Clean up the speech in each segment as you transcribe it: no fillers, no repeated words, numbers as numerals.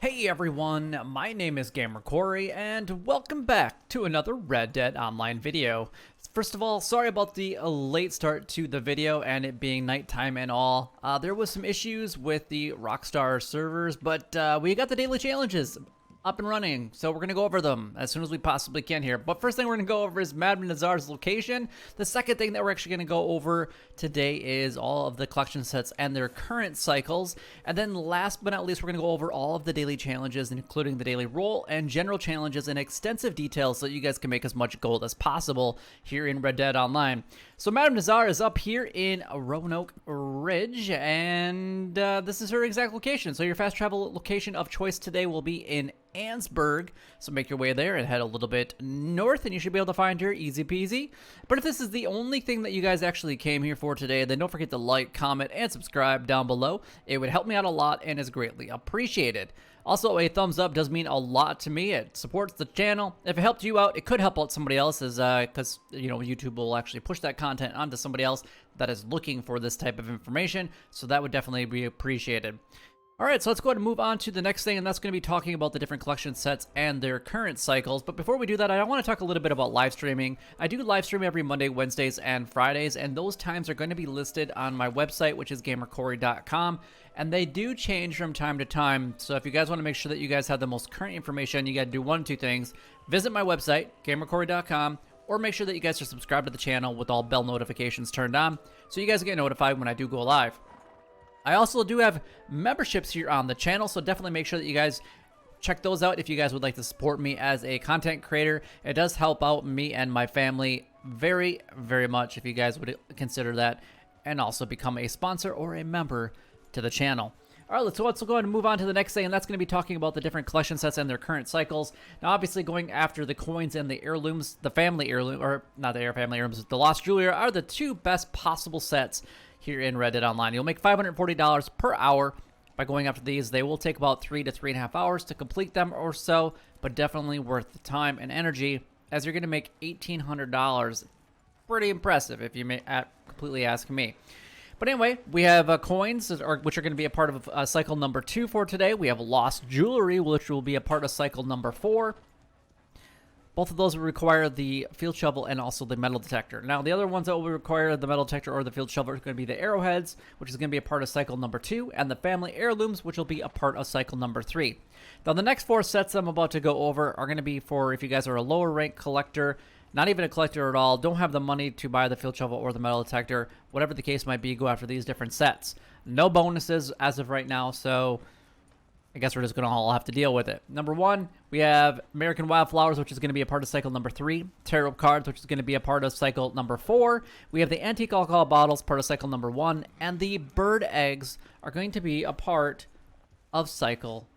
Hey everyone, my name is Gamer Corey, and welcome back to another Red Dead Online video. First of all, sorry about the late start to the video and it being nighttime and all. There was some issues with the Rockstar servers, but we got the daily challenges up and running, so we're going to go over them as soon as we possibly can here. But first thing we're going to go over is Madam Nazar's location. The second thing that we're actually going to go over today is all of the collection sets and their current cycles. And then last but not least, we're going to go over all of the daily challenges, including the daily role and general challenges in extensive detail so that you guys can make as much gold as possible here in Red Dead Online. So Madam Nazar is up here in Roanoke Ridge, and this is her exact location. So your fast travel location of choice today will be in Ansburg, so make your way there and head a little bit north and you should be able to find her easy peasy. But if this is the only thing that you guys actually came here for today, then don't forget to like, comment, and subscribe down below. It would help me out a lot and is greatly appreciated. Also, a thumbs up does mean a lot to me. It supports the channel. If it helped you out, it could help out somebody else, because you know, YouTube will actually push that content onto somebody else that is looking for this type of information, so that would definitely be appreciated. Alright, so let's go ahead and move on to the next thing, and that's going to be talking about the different collection sets and their current cycles. But before we do that, I want to talk a little bit about live streaming. I do live stream every Monday, Wednesdays, and Fridays, and those times are going to be listed on my website, which is gamercorey.com, and they do change from time to time. So if you guys want to make sure that you guys have the most current information, you got to do one of two things. Visit my website, gamercorey.com, or make sure that you guys are subscribed to the channel with all bell notifications turned on, so you guys get notified when I do go live. I also do have memberships here on the channel, so definitely make sure that you guys check those out if you guys would like to support me as a content creator. It does help out me and my family very, very much if you guys would consider that, and also become a sponsor or a member to the channel. All right, let's go ahead and move on to the next thing, and that's going to be talking about the different collection sets and their current cycles. Now, obviously, going after the coins and the heirlooms, the family heirloom, or not the family heirlooms, the Lost Jewelry are the two best possible sets here in Red Dead Online. You'll make $540 per hour by going after these. They will take about 3 to 3.5 hours to complete them or so, but definitely worth the time and energy, as you're going to make $1,800. Pretty impressive if you may completely ask me. But anyway, we have coins, which are going to be a part of cycle number 2 for today. We have Lost Jewelry, which will be a part of cycle number 4. Both of those will require the field shovel and also the metal detector. Now, the other ones that will require the metal detector or the field shovel are going to be the arrowheads, which is going to be a part of cycle number 2, and the family heirlooms, which will be a part of cycle number 3. Now, the next 4 sets I'm about to go over are going to be for if you guys are a lower rank collector, not even a collector at all, don't have the money to buy the field shovel or the metal detector, whatever the case might be, go after these different sets. No bonuses as of right now, so I guess we're just going to all have to deal with it. Number 1, we have American Wildflowers, which is going to be a part of cycle number 3. Tarot cards, which is going to be a part of cycle number 4. We have the antique alcohol bottles, part of cycle number 1. And the bird eggs are going to be a part of cycle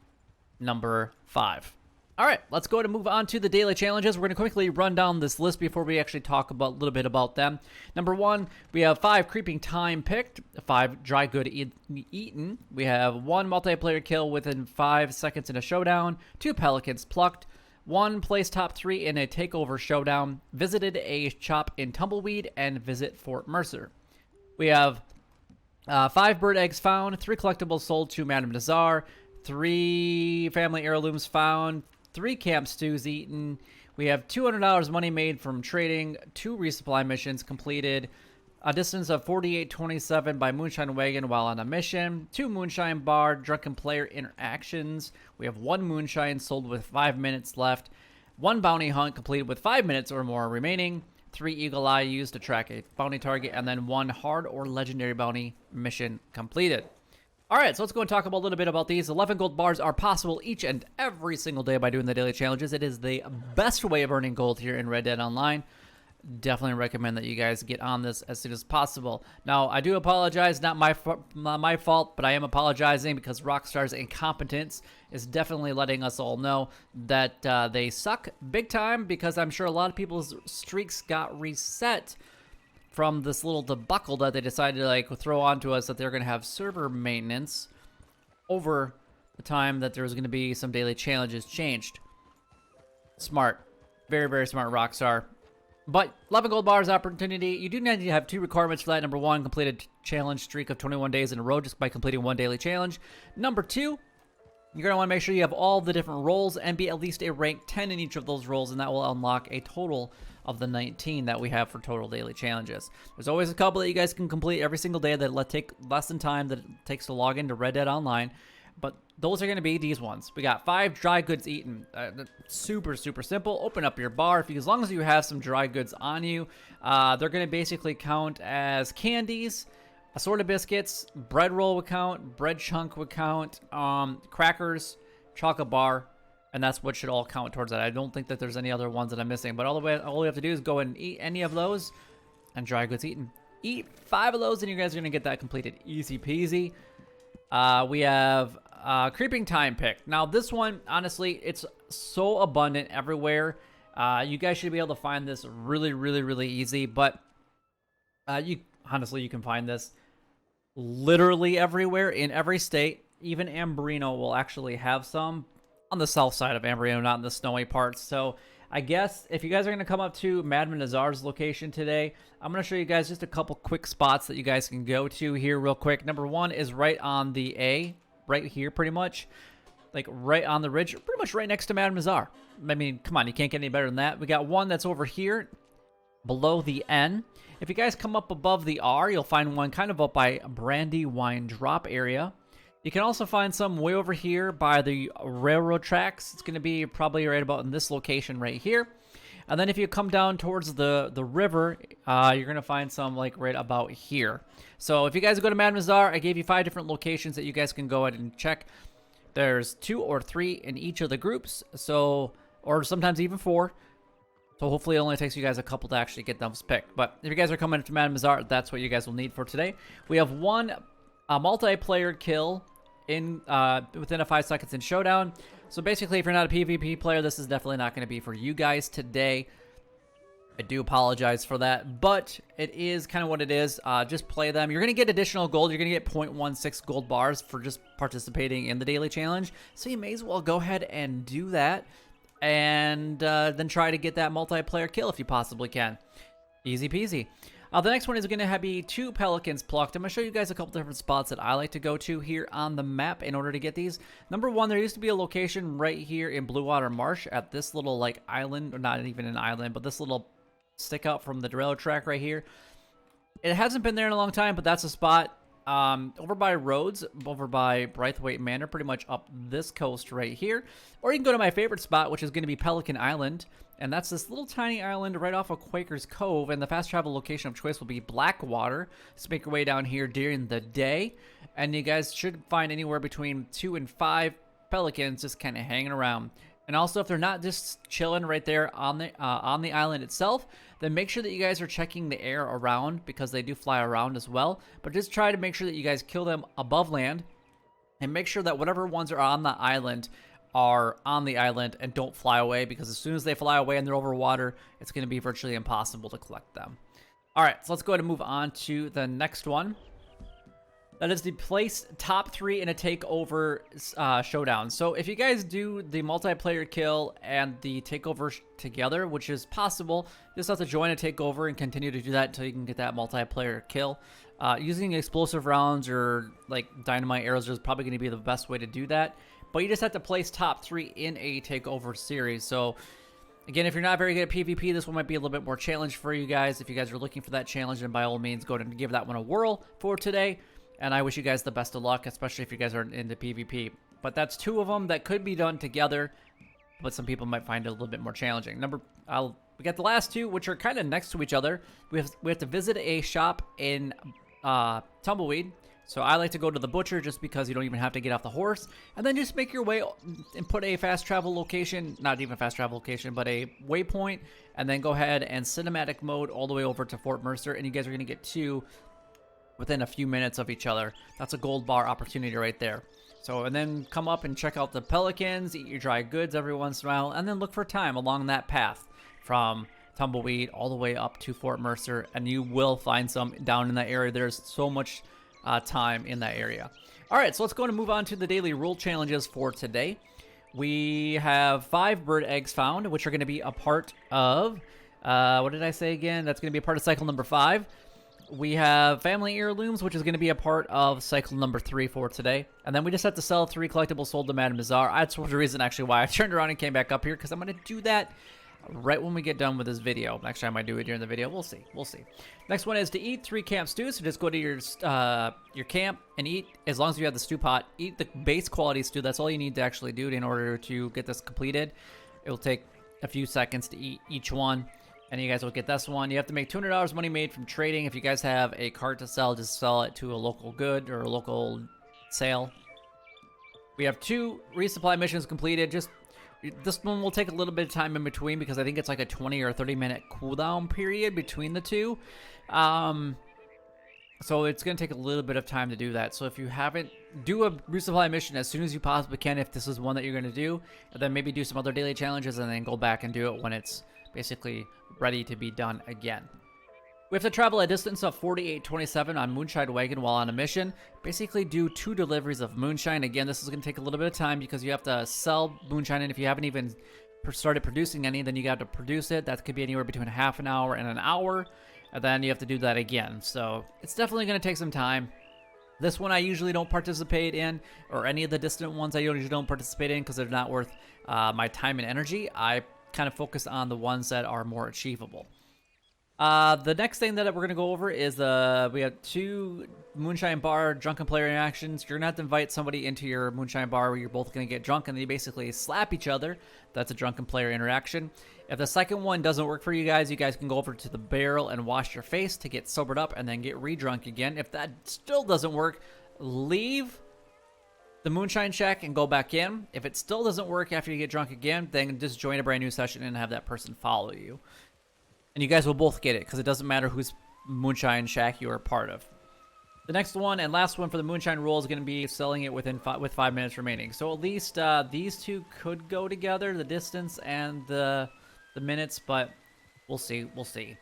number 5. All right, let's go ahead and move on to the daily challenges. We're going to quickly run down this list before we actually talk about a little bit about them. Number 1, we have 5 creeping time picked, 5 dry good eaten. We have 1 multiplayer kill within 5 seconds in a showdown, 2 pelicans plucked, 1 place top 3 in a takeover showdown, visited a shop in Tumbleweed, and visit Fort Mercer. We have 5 bird eggs found, 3 collectibles sold to Madam Nazar, 3 family heirlooms found, 3 camp stews eaten. We have $200 money made from trading, 2 resupply missions completed, a distance of 48.27 by Moonshine Wagon while on a mission, 2 Moonshine bar Drunken player interactions. We have 1 Moonshine sold with 5 minutes left, 1 bounty hunt completed with 5 minutes or more remaining, 3 eagle eye used to track a bounty target, and then 1 hard or legendary bounty mission completed. Alright, so let's go and talk a little bit about these. 11 gold bars are possible each and every single day by doing the daily challenges. It is the best way of earning gold here in Red Dead Online. Definitely recommend that you guys get on this as soon as possible. Now, I do apologize, not my fault, but I am apologizing because Rockstar's incompetence is definitely letting us all know that they suck big time, because I'm sure a lot of people's streaks got reset from this little debacle that they decided to throw onto us, that they're going to have server maintenance over the time that there's going to be some daily challenges changed. Smart. Very, very smart, Rockstar. But 11 gold bars opportunity. You do need to have 2 requirements for that. Number 1, complete a challenge streak of 21 days in a row just by completing 1 daily challenge. Number 2, You're going to want to make sure you have all the different roles and be at least a rank 10 in each of those roles, and that will unlock a total of the 19 that we have for total daily challenges. There's always a couple that you guys can complete every single day that take less than time that it takes to log into Red Dead Online, but those are going to be these ones. We got 5 dry goods eaten. Super simple. Open up your bar. As long as you have some dry goods on you, they're going to basically count as candies. Assorted biscuits, bread roll would count, bread chunk would count, crackers, chocolate bar, and that's what should all count towards that. I don't think that there's any other ones that I'm missing, but all we have to do is go and eat any of those, and dry goods eaten. Eat 5 of those, and you guys are going to get that completed. Easy peasy. We have creeping time pick. Now, this one, honestly, it's so abundant everywhere. You guys should be able to find this really easy, but you can find this literally everywhere in every state. Even Ambrino will actually have some on the south side of Ambrino, not in the snowy parts. So I guess if you guys are going to come up to Madman Nazar's location today, I'm going to show you guys just a couple quick spots that you guys can go to here real quick. Number 1 is right on the A, right here pretty much. Like right on the ridge, pretty much right next to Madman Nazar. I mean, come on, you can't get any better than that. We got one that's over here below the N. If you guys come up above the R, you'll find one kind of up by Brandywine Drop area. You can also find some way over here by the railroad tracks. It's going to be probably right about in this location right here. And then if you come down towards the river, you're going to find some like right about here. So if you guys go to Madman Nazar, I gave you 5 different locations that you guys can go ahead and check. There's 2 or 3 in each of the groups, so or sometimes even 4. So hopefully it only takes you guys a couple to actually get those picked. But if you guys are coming to Madman Nazar, that's what you guys will need for today. We have one multiplayer kill in within 5 seconds in Showdown. So basically, if you're not a PvP player, this is definitely not going to be for you guys today. I do apologize for that, but it is kind of what it is. Just play them. You're going to get additional gold. You're going to get 0.16 gold bars for just participating in the daily challenge. So you may as well go ahead and do that. And then try to get that multiplayer kill if you possibly can. Easy peasy. The next one is going to be 2 pelicans plucked. I'm going to show you guys a couple different spots that I like to go to here on the map in order to get these. Number 1, there used to be a location right here in Blue Water Marsh at this little like island, or not even an island, but this little stick out from the railroad track right here. It hasn't been there in a long time, but that's a spot over by Rhodes, over by Braithwaite Manor, pretty much up this coast right here. Or you can go to my favorite spot, which is going to be Pelican Island. And that's this little tiny island right off of Quaker's Cove. And the fast travel location of choice will be Blackwater. So make your way down here during the day. And you guys should find anywhere between 2 and 5 pelicans just kind of hanging around. And also, if they're not just chilling right there on the island itself, then make sure that you guys are checking the air around, because they do fly around as well. But just try to make sure that you guys kill them above land, and make sure that whatever ones are on the island are on the island and don't fly away, because as soon as they fly away and they're over water, it's going to be virtually impossible to collect them. All right, so let's go ahead and move on to the next one. That is the place top 3 in a takeover showdown. So if you guys do the multiplayer kill and the takeover together, which is possible, you just have to join a takeover and continue to do that until you can get that multiplayer kill. Using explosive rounds or like dynamite arrows is probably going to be the best way to do that. But you just have to place top 3 in a takeover series. So again, if you're not very good at PvP, this one might be a little bit more challenge for you guys. If you guys are looking for that challenge, then by all means, go ahead and give that one a whirl for today. And I wish you guys the best of luck, especially if you guys are into PvP. But that's 2 of them that could be done together, but some people might find it a little bit more challenging. We got the last 2, which are kind of next to each other. We have to visit a shop in Tumbleweed. So I like to go to the butcher just because you don't even have to get off the horse. And then just make your way and put a fast travel location, not even a fast travel location, but a waypoint. And then go ahead and cinematic mode all the way over to Fort Mercer. And you guys are going to get 2 within a few minutes of each other. That's a gold bar opportunity right there. So, and then come up and check out the pelicans, eat your dry goods every once in a while, and then look for time along that path from Tumbleweed all the way up to Fort Mercer, and you will find some down in that area. There's so much time in that area. All right, so let's go and move on to the daily rule challenges for today. We have 5 bird eggs found, which are going to be a part of, what did I say again? That's going to be a part of cycle number 5. we have family heirlooms, which is going to be a part of cycle number 3 for today. And then we just have to sell 3 collectibles sold to Madame Nazar. That's the reason actually why I turned around and came back up here, because I'm going to do that right when we get done with this video. Actually, I might do it during the video. We'll see. We'll see. Next one is to eat 3 camp stews. So just go to your camp and eat, as long as you have the stew pot, eat the base quality stew. That's all you need to actually do in order to get this completed. It will take a few seconds to eat each one. And you guys will get this one. You have to make $200 money made from trading. If you guys have a cart to sell, just sell it to a local good or a local sale. We have 2 resupply missions completed. Just this one will take a little bit of time in between, because I think it's like a 20 or 30 minute cooldown period between the 2. So it's going to take a little bit of time to do that. So if you haven't, do a resupply mission as soon as you possibly can if this is one that you're going to do. And then maybe do some other daily challenges and then go back and do it when it's basically ready to be done again. We have to travel a distance of 48.27 on Moonshine Wagon while on a mission. Basically do 2 deliveries of Moonshine. Again, this is going to take a little bit of time because you have to sell Moonshine, and if you haven't even started producing any, then you got to produce it. That could be anywhere between half an hour and an hour, and then you have to do that again. So it's definitely going to take some time. This one I usually don't participate in, or any of the distant ones I usually don't participate in because they're not worth my time and energy. I kind of focus on the ones that are more achievable. The next thing that we're going to go over is we have 2 Moonshine Bar drunken player interactions. You're going to have to invite somebody into your Moonshine Bar where you're both going to get drunk and they basically slap each other. That's a drunken player interaction. If the second one doesn't work for you guys can go over to the barrel and wash your face to get sobered up and then get re-drunk again. If that still doesn't work, leave the Moonshine Shack and go back in. If it still doesn't work after you get drunk again, then just join a brand new session and have that person follow you. And you guys will both get it, because it doesn't matter whose Moonshine Shack you are part of. The next one and last one for the Moonshine rule is going to be selling it with 5 minutes remaining. So at least these 2 could go together, the distance and the minutes, but we'll see. We'll see.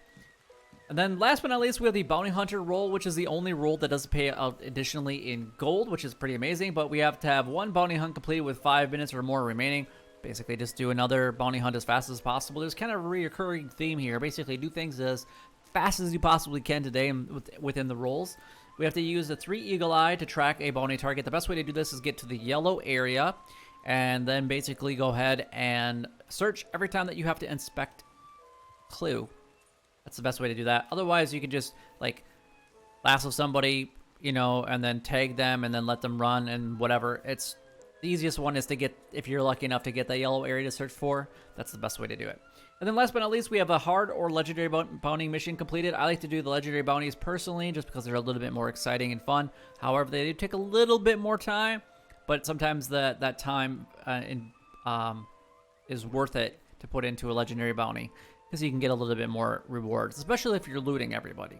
And then last but not least, we have the Bounty Hunter role, which is the only role that doesn't pay out additionally in gold, which is pretty amazing. But we have to have 1 bounty hunt completed with 5 minutes or more remaining. Basically, just do another bounty hunt as fast as possible. There's kind of a recurring theme here. Basically, do things as fast as you possibly can today within the roles. We have to use the 3 Eagle Eye to track a bounty target. The best way to do this is get to the yellow area and then basically go ahead and search every time that you have to inspect clue. That's the best way to do that. Otherwise, you can just, like, lasso somebody, you know, and then tag them and then let them run and whatever. It's the easiest one is to get, if you're lucky enough to get that yellow area to search for, that's the best way to do it. And then last but not least, we have a hard or legendary bounty mission completed. I like to do the legendary bounties personally just because they're a little bit more exciting and fun. However, they do take a little bit more time, but sometimes that time is worth it to put into a legendary bounty, because you can get a little bit more rewards, especially if you're looting everybody.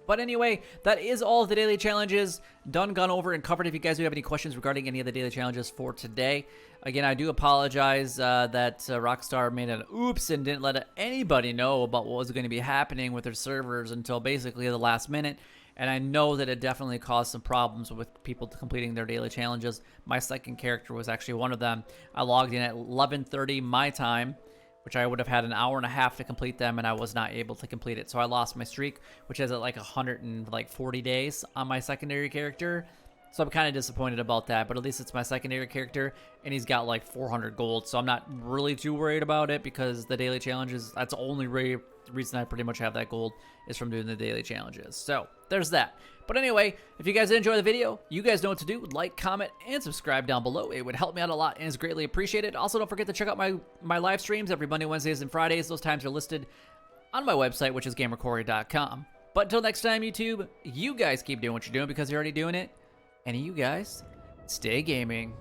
But anyway, that is all of the daily challenges done, gone over, and covered. If you guys do have any questions regarding any of the daily challenges for today, again, I do apologize that Rockstar made an oops and didn't let anybody know about what was going to be happening with their servers until basically the last minute. And I know that it definitely caused some problems with people completing their daily challenges. My second character was actually one of them. I logged in at 11:30 my time, which I would have had an hour and a half to complete them, and I was not able to complete it. So I lost my streak, which is at like 140 days on my secondary character. So I'm kind of disappointed about that, but at least it's my secondary character, and he's got like 400 gold. So I'm not really too worried about it, because the daily challenges, that's the only reason I pretty much have that gold is from doing the daily challenges. So there's that. But anyway, if you guys enjoy the video, you guys know what to do. Like, comment, and subscribe down below. It would help me out a lot and is greatly appreciated. Also, don't forget to check out my live streams every Monday, Wednesdays, and Fridays. Those times are listed on my website, which is gamercorey.com. But until next time, YouTube, you guys keep doing what you're doing because you're already doing it. And you guys, stay gaming.